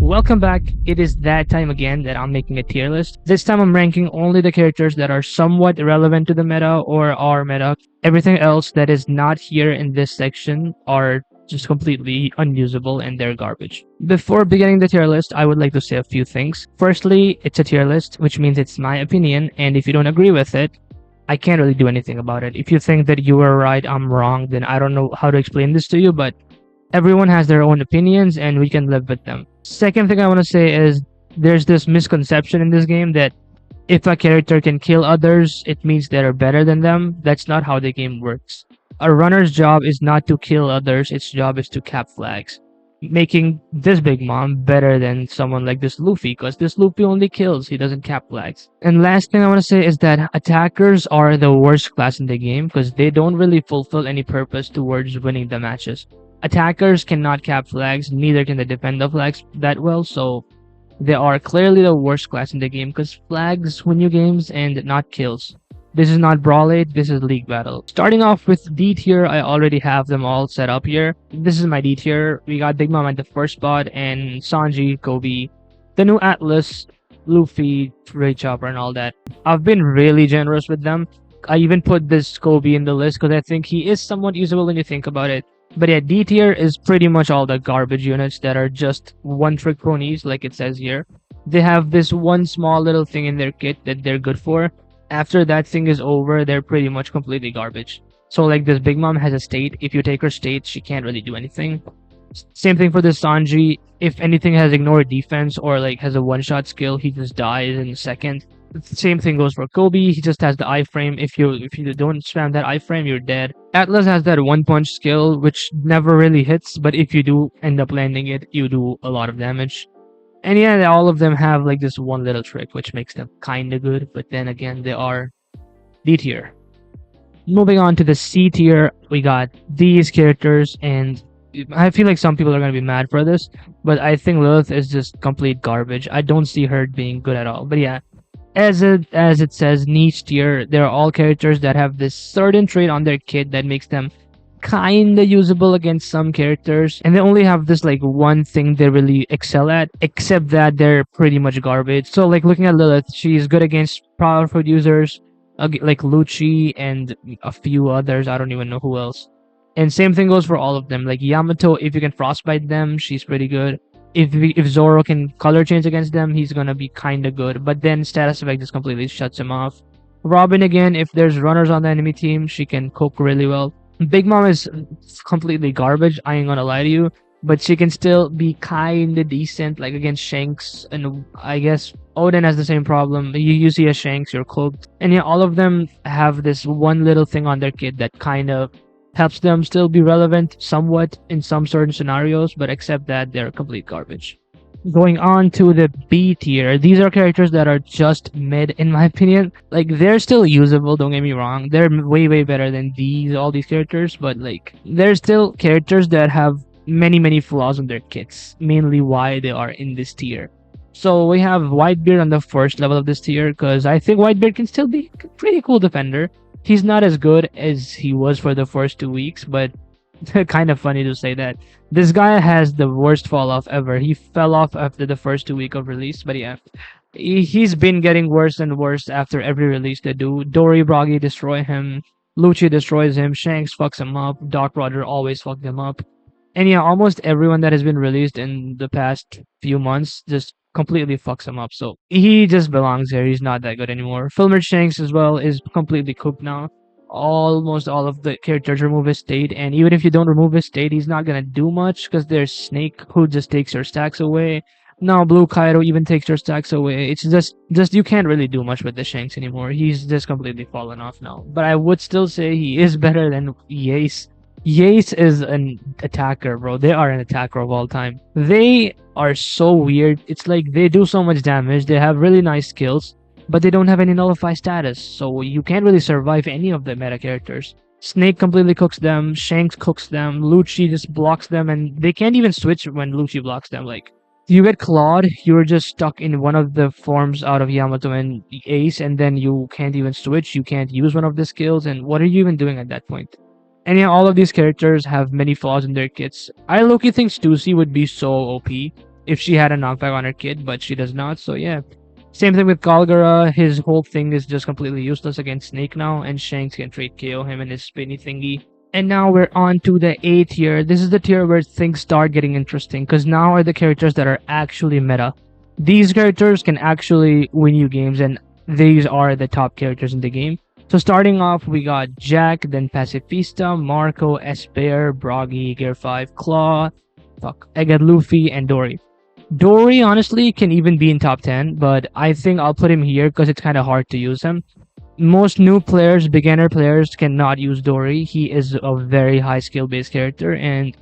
Welcome back. It is that time again that I'm making a tier list. This time I'm ranking only the characters that are somewhat relevant to the meta or are meta. Everything else that is not here in this section are just completely unusable and they're garbage. Before beginning the tier list, I would like to say a few things. Firstly, it's a tier list, which means it's my opinion, and if you don't agree with it, I can't really do anything about it. If you think that you are right, I'm wrong, then I don't know how to explain this to you, but everyone has their own opinions and we can live with them. Second thing I want to say is there's this misconception in this game that if a character can kill others, it means they're better than them. That's not how the game works. A runner's job is not to kill others, its job is to cap flags, making this Big Mom better than someone like this Luffy, because this Luffy only kills, he doesn't cap flags. And last thing I want to say is that attackers are the worst class in the game because they don't really fulfill any purpose towards winning the matches. Attackers cannot cap flags, neither can they defend the flags that well, so they are clearly the worst class in the game because flags win you games and not kills. This is not Brawl 8, this is League Battle. Starting off with D tier, I already have them all set up here. This is my D tier. We got Big Mom at the first spot and Sanji, Kobe, the new Atlas, Luffy, Ray Chopper and all that. I've been really generous with them. I even put this Kobe in the list because I think he is somewhat usable when you think about it. But yeah, D tier is pretty much all the garbage units that are just one-trick ponies, like it says here. They have this one small little thing in their kit that they're good for. After that thing is over, they're pretty much completely garbage. So like this Big Mom has a state. If you take her state, she can't really do anything. Same thing for this Sanji. If anything has ignored defense or like has a one-shot skill, he just dies in a second. Same thing goes for Kobe. He just has the iframe. If you don't spam that iframe, you're dead. Atlas has that one punch skill, which never really hits, but if you do end up landing it, you do a lot of damage. And yeah, all of them have like this one little trick, which makes them kinda good, but then again, they are D tier. Moving on to the C tier, we got these characters, and I feel like some people are gonna be mad for this, but I think Lilith is just complete garbage. I don't see her being good at all. But yeah, as it says, niche tier, they're all characters that have this certain trait on their kit that makes them kinda usable against some characters, and they only have this like one thing they really excel at, except that they're pretty much garbage. So like looking at Lilith, she's good against powerful users like Lucci and a few others. I don't even know who else. And same thing goes for all of them. Like Yamato, if you can frostbite them, she's pretty good. If Zoro can color change against them, he's gonna be kinda good. But then status effect just completely shuts him off. Robin again, if there's runners on the enemy team, she can cook really well. Big Mom is completely garbage, I ain't gonna lie to you, but she can still be kinda decent, like against Shanks, and I guess Odin has the same problem. You see a Shanks, you're cooked. And yeah, all of them have this one little thing on their kit that kind of helps them still be relevant somewhat in some certain scenarios, but except that, they're complete garbage. Going on to the B tier, these are characters that are just mid in my opinion. Like they're still usable, don't get me wrong. They're way better than all these characters, but like they're still characters that have many flaws on their kits, mainly why they are in this tier. So we have Whitebeard on the first level of this tier because I think Whitebeard can still be a pretty cool defender. He's not as good as he was for the first 2 weeks, but kind of funny to say that. This guy has the worst fall off ever. He fell off after the first 2 weeks of release, but yeah, he's been getting worse and worse after every release they do. Dory Broggy destroy him, Lucci destroys him, Shanks fucks him up, Doc Roger always fucked him up. And yeah, almost everyone that has been released in the past few months just completely fucks him up. So he just belongs here. He's not that good anymore. Filmer Shanks as well is completely cooked now. Almost all of the characters remove his state, and even if you don't remove his state, he's not gonna do much because there's Snake who just takes your stacks away. Now Blue Kaido even takes your stacks away. It's just you can't really do much with the Shanks anymore. He's just completely fallen off now. But I would still say he is better than Yace. Yace is an attacker, bro. They are an attacker of all time. They are so weird. It's like they do so much damage. They have really nice skills, but they don't have any nullify status, so you can't really survive any of the meta characters. Snake completely cooks them, Shanks cooks them, Lucci just blocks them, and they can't even switch when Lucci blocks them. Like, you get clawed, you're just stuck in one of the forms out of Yamato and Ace, and then you can't even switch, you can't use one of the skills, and what are you even doing at that point? And yeah, all of these characters have many flaws in their kits. I low-key think Stussy would be so OP if she had a knockback on her kid, but she does not. So yeah. Same thing with Kalgara. His whole thing is just completely useless against Snake now, and Shanks can trade KO him and his spinny thingy. And now we're on to the A tier. This is the tier where things start getting interesting, because now are the characters that are actually meta. These characters can actually win you games, and these are the top characters in the game. So starting off, we got Jack, then Pacifista, Marco, S-Bear, Broggy, Gear 5, Claw, Egghead Luffy, and Dory. Dory, honestly, can even be in top 10, but I think I'll put him here because it's kind of hard to use him. Most new players, beginner players, cannot use Dory. He is a very high skill based character, and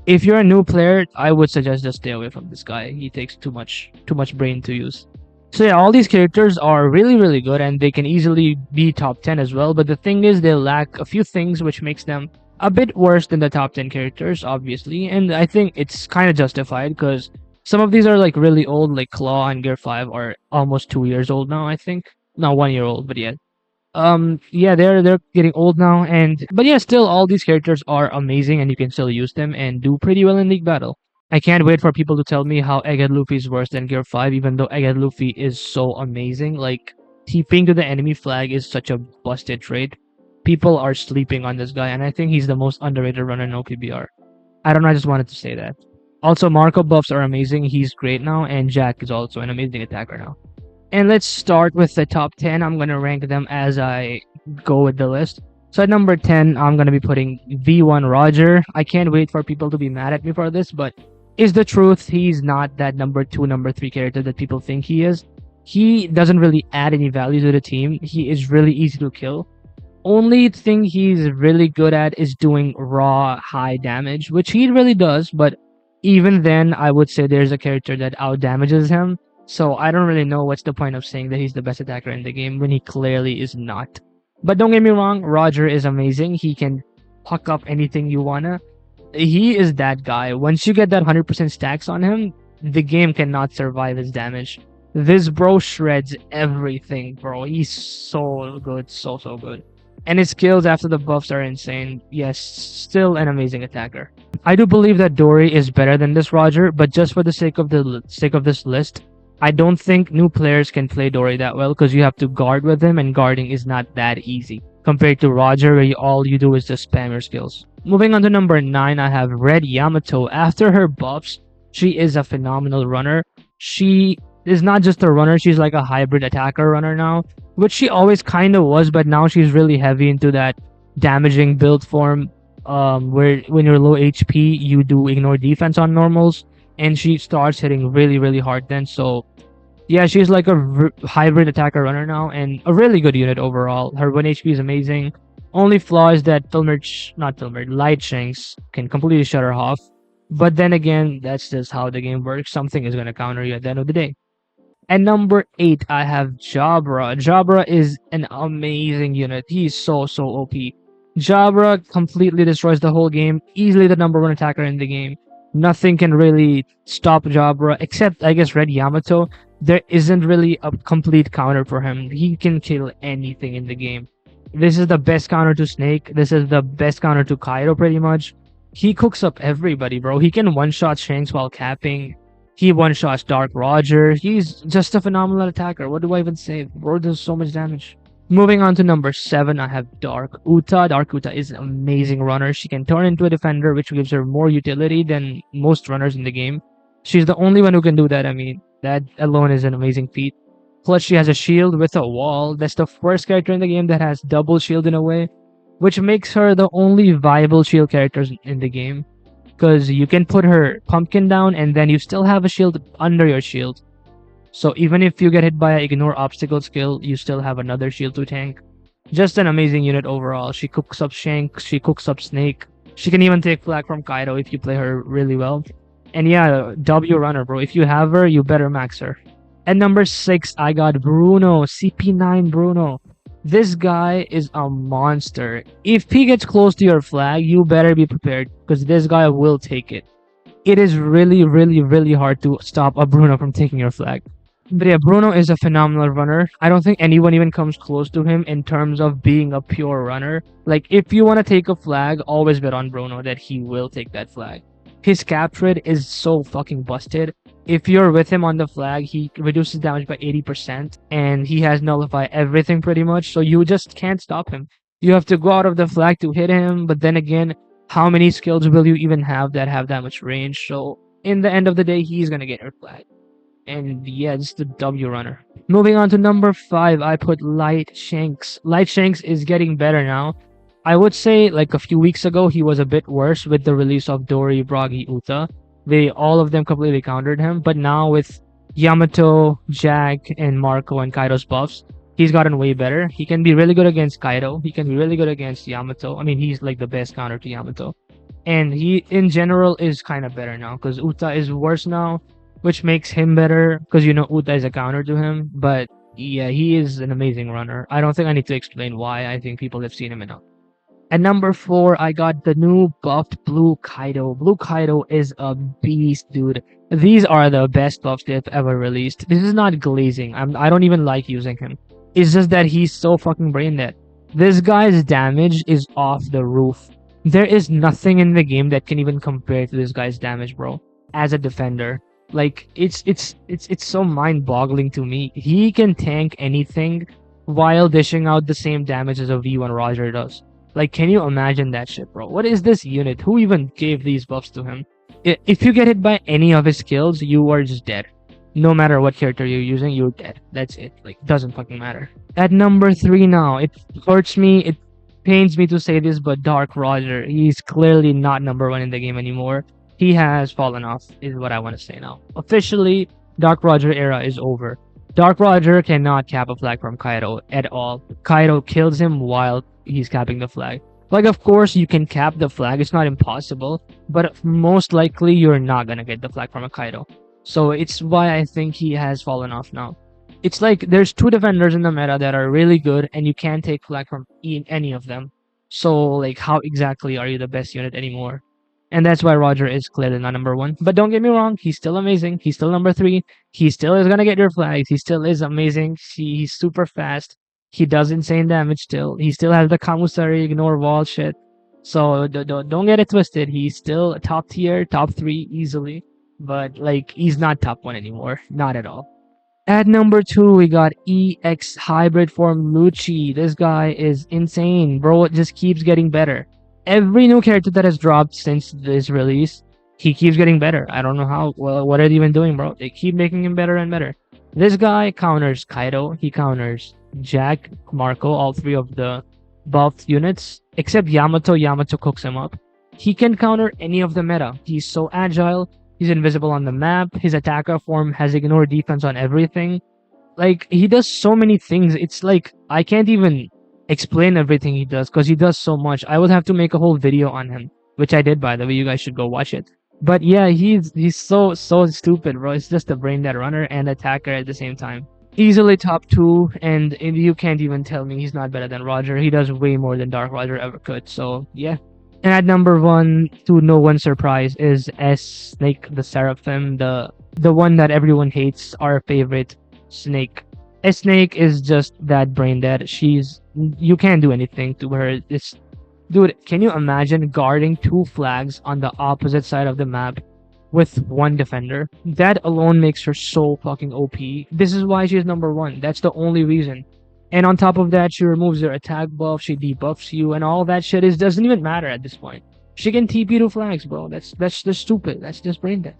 if you're a new player, I would suggest just stay away from this guy. He takes too much brain to use. So yeah, all these characters are really good, and they can easily be top 10 as well, but the thing is they lack a few things which makes them a bit worse than the top 10 characters, obviously, and I think it's kind of justified because some of these are like really old, like Claw and Gear 5 are almost 2 years old now, I think. Not 1 year old, but yeah. Yeah, they're getting old now, and but yeah, still all these characters are amazing, and you can still use them and do pretty well in League Battle. I can't wait for people to tell me how Egghead Luffy is worse than Gear 5, even though Egghead Luffy is so amazing. Like, TPing to the enemy flag is such a busted trait. People are sleeping on this guy, and I think he's the most underrated runner in OPBR. I don't know, I just wanted to say that. Also, Marco buffs are amazing. He's great now, and Jack is also an amazing attacker now. And let's start with the top 10. I'm going to rank them as I go with the list. So at number 10, I'm going to be putting V1 Roger. I can't wait for people to be mad at me for this, but is the truth, he's not that number 2, number 3 character that people think he is. He doesn't really add any value to the team. He is really easy to kill. Only thing he's really good at is doing raw high damage, which he really does, but even then, I would say there's a character that out damages him. So I don't really know what's the point of saying that he's the best attacker in the game when he clearly is not. But don't get me wrong, Roger is amazing. He can puck up anything you wanna. He is that guy. Once you get that 100% stacks on him, the game cannot survive his damage. This bro shreds everything, bro. He's so good, so good. And his skills after the buffs are insane. Yes, still an amazing attacker. I do believe that Dory is better than this Roger, but just for the sake of this list, I don't think new players can play Dory that well because you have to guard with him, and guarding is not that easy compared to Roger, where all you do is just spam your skills. Moving on to number 9, I have Red Yamato. After her buffs, she is a phenomenal runner. She is not just a runner, she's like a hybrid attacker runner now, which she always kind of was, but now she's really heavy into that damaging build form, where when you're low HP, you do ignore defense on normals, and she starts hitting really hard then. So yeah, she's like a hybrid attacker runner now, and a really good unit overall. Her 1 HP is amazing. Only flaw is that Light Shanks can completely shut her off. But then again, that's just how the game works. Something is going to counter you at the end of the day. At number 8, I have Jabra. Jabra is an amazing unit. He's so OP. Jabra completely destroys the whole game. Easily the number 1 attacker in the game. Nothing can really stop Jabra except, I guess, Red Yamato. There isn't really a complete counter for him. He can kill anything in the game. This is the best counter to Snake. This is the best counter to Kaido, pretty much. He cooks up everybody, bro. He can one-shot Shanks while capping. He one-shots Dark Roger. He's just a phenomenal attacker. What do I even say? Bro does so much damage. Moving on to number 7, I have Dark Uta. Dark Uta is an amazing runner. She can turn into a defender, which gives her more utility than most runners in the game. She's the only one who can do that. I mean, that alone is an amazing feat. Plus, she has a shield with a wall. That's the first character in the game that has double shield in a way, which makes her the only viable shield character in the game. Because you can put her pumpkin down and then you still have a shield under your shield. So even if you get hit by an ignore obstacle skill, you still have another shield to tank. Just an amazing unit overall. She cooks up Shanks, she cooks up Snake. She can even take flag from Kaido if you play her really well. And yeah, W runner, bro. If you have her, you better max her. At number 6, I got Bruno, CP9 Bruno. This guy is a monster. If he gets close to your flag, you better be prepared because this guy will take it. It is really hard to stop a Bruno from taking your flag. But yeah, Bruno is a phenomenal runner. I don't think anyone even comes close to him in terms of being a pure runner. Like, if you want to take a flag, always bet on Bruno that he will take that flag. His capture rate is so fucking busted. If you're with him on the flag, he reduces damage by 80%, and he has nullify everything pretty much, so you just can't stop him. You have to go out of the flag to hit him, but then again, how many skills will you even have that much range? So in the end of the day, he's gonna get your flag. And yeah, just the W runner. Moving on to number 5, I put Light Shanks. Light Shanks is getting better now. I would say like a few weeks ago, he was a bit worse with the release of Dori, Bragi, Uta. They all of them completely countered him, but now with Yamato, Jack, and Marco and Kaido's buffs, he's gotten way better. He can be really good against Kaido. He can be really good against Yamato. I mean, he's like the best counter to Yamato. And he, in general, is kind of better now because Uta is worse now, which makes him better because you know Uta is a counter to him. But yeah, he is an amazing runner. I don't think I need to explain why. I think people have seen him enough. At number 4, I got the new buffed Blue Kaido. Blue Kaido is a beast, dude. These are the best buffs they've ever released. This is not glazing. I don't even like using him. It's just that he's so fucking brain dead. This guy's damage is off the roof. There is nothing in the game that can even compare to this guy's damage, bro. As a defender, like it's so mind-boggling to me. He can tank anything while dishing out the same damage as a V1 Roger does. Like, can you imagine that shit, bro? What is this unit? Who even gave these buffs to him? If you get hit by any of his skills, you are just dead. No matter what character you're using, you're dead. That's it. Like, doesn't fucking matter. At number 3 now, it hurts me, it pains me to say this, but Dark Roger, he's clearly not number 1 in the game anymore. He has fallen off, is what I want to say now. Officially, Dark Roger era is over. Dark Roger cannot cap a flag from Kaido at all. Kaido kills him while he's capping the flag. Like, of course, you can cap the flag. It's not impossible. But most likely, you're not going to get the flag from a Kaido. So it's why I think he has fallen off now. It's like there's 2 defenders in the meta that are really good, and you can't take flag from any of them. So, like, how exactly are you the best unit anymore? And that's why Roger is clearly not number 1. But don't get me wrong, he's still amazing. He's still number 3. He still is gonna get your flags. He still is amazing. He's super fast. He does insane damage still. He still has the Kamusari, ignore wall shit. So don't get it twisted. He's still top tier, top 3 easily. But like, he's not top 1 anymore. Not at all. At number 2, we got EX Hybrid Form Lucci. This guy is insane, bro. It just keeps getting better. Every new character that has dropped since this release, he keeps getting better. I don't know how. Well, what are they even doing, bro? They keep making him better and better. This guy counters Kaido. He counters Jack, Marco, all 3 of the buffed units, except Yamato. Yamato cooks him up. He can counter any of the meta. He's so agile. He's invisible on the map. His attacker form has ignore defense on everything. Like, he does so many things. It's like, I can't even explain everything he does because he does so much. I would have to make a whole video on him, which I did, by the way. You guys should go watch it. But yeah, he's so stupid, bro. It's just a brain dead runner and attacker at the same time. Easily top 2, and you can't even tell me he's not better than Roger. He does way more than Dark Roger ever could. So yeah. And at number 1, to no one's surprise, is Snake the Seraphim, the one that everyone hates, our favorite Snake. Snake is just that brain dead. You can't do anything to her. Dude, can you imagine guarding 2 flags on the opposite side of the map with 1 defender? That alone makes her so fucking OP. This is why she's number 1. That's the only reason. And on top of that, she removes your attack buff, she debuffs you, and all that shit doesn't even matter at this point. She can TP 2 flags, bro. That's just stupid. That's just brain dead.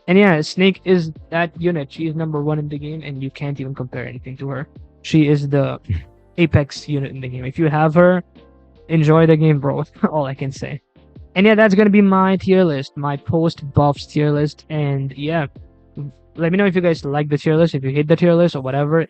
And yeah, Snake is that unit. She is number 1 in the game, and you can't even compare anything to her. She is the apex unit in the game. If you have her, enjoy the game, bro. All I can say. And yeah, that's gonna be my tier list, my post buffs tier list. And yeah, let me know if you guys like the tier list, if you hate the tier list or whatever.